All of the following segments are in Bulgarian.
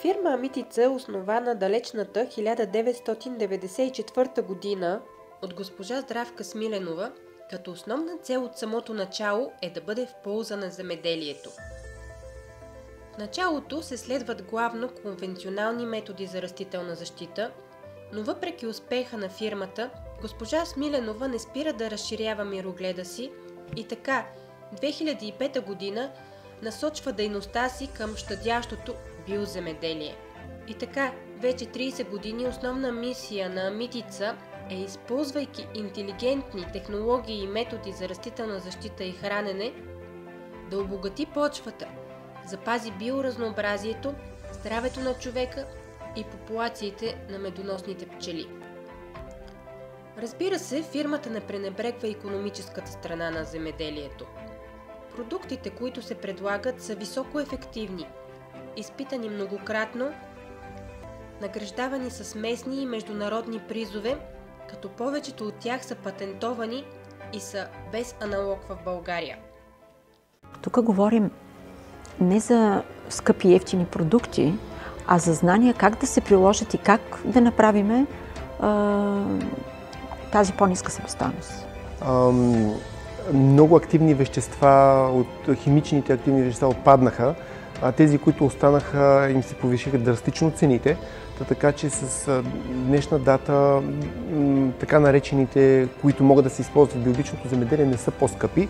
Фирма Амитица е основана далечната 1994 година от госпожа Здравка Смиленова, като основна цел от самото начало е да бъде в полза на земеделието. В началото се следват главно конвенционални методи за растителна защита, но въпреки успеха на фирмата, госпожа Смиленова не спира да разширява мирогледа си и така 2005 година насочва дейността си към щадящото биоземеделие. И така, вече 30 години основна мисия на Амитица е, използвайки интелигентни технологии и методи за растителна защита и хранене, да обогати почвата, запази биоразнообразието, здравето на човека и популациите на медоносните пчели. Разбира се, фирмата не пренебрегва икономическата страна на земеделието. Продуктите, които се предлагат, са високо ефективни, изпитани многократно, награждавани с местни и международни призове, като повечето от тях са патентовани и са без аналог в България. Тук говорим не за скъпи и ефтини продукти, а за знания как да се приложат и как да направим тази по-ниска себестойност. Много активни вещества, от химичните активни вещества отпаднаха, а тези, които останаха, им се повишиха драстично цените, така че с днешна дата така наречените, които могат да се използват в биологичното земеделие, не са по-скъпи.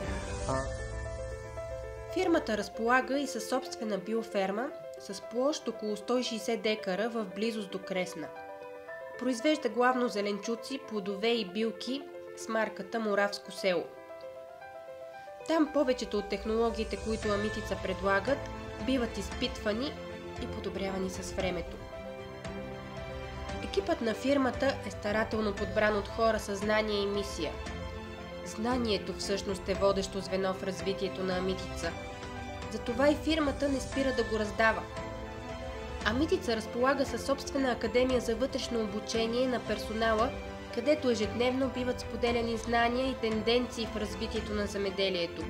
Фирмата разполага и със собствена биоферма с площ около 160 декара в близост до Кресна. Произвежда главно зеленчуци, плодове и билки с марката Моравско село. Там повечето от технологиите, които Амитица предлагат, биват изпитвани и подобрявани с времето. Екипът на фирмата е старателно подбран от хора със знание и мисия. Знанието всъщност е водещо звено в развитието на Амитица. Затова и фирмата не спира да го раздава. Амитица разполага със собствена академия за вътрешно обучение на персонала, където ежедневно биват споделяни знания и тенденции в развитието на земеделието.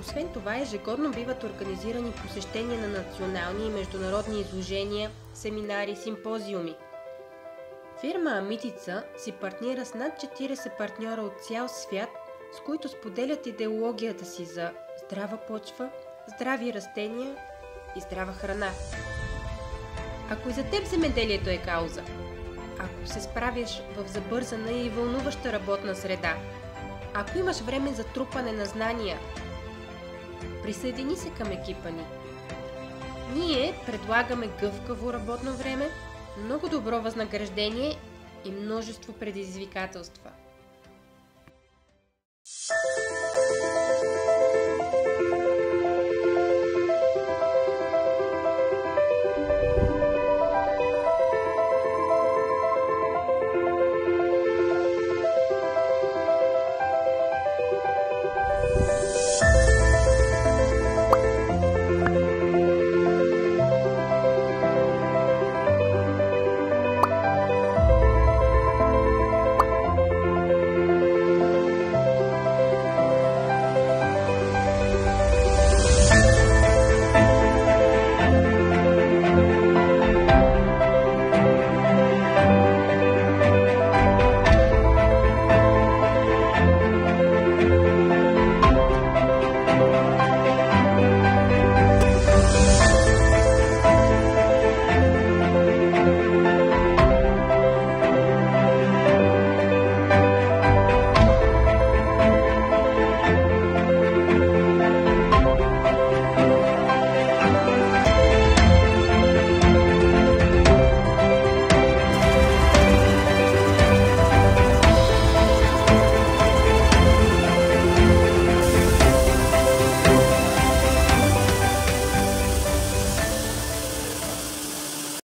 Освен това, ежегодно биват организирани посещения на национални и международни изложения, семинари, симпозиуми. Фирма Амитица си партнира с над 40 партньора от цял свят, с които споделят идеологията си за здрава почва, здрави растения и здрава храна. Ако и за теб земеделието е кауза, ако се справиш в забързана и вълнуваща работна среда, ако имаш време за трупане на знания, присъедини се към екипа ни. Ние предлагаме гъвкаво работно време, много добро възнаграждение и множество предизвикателства.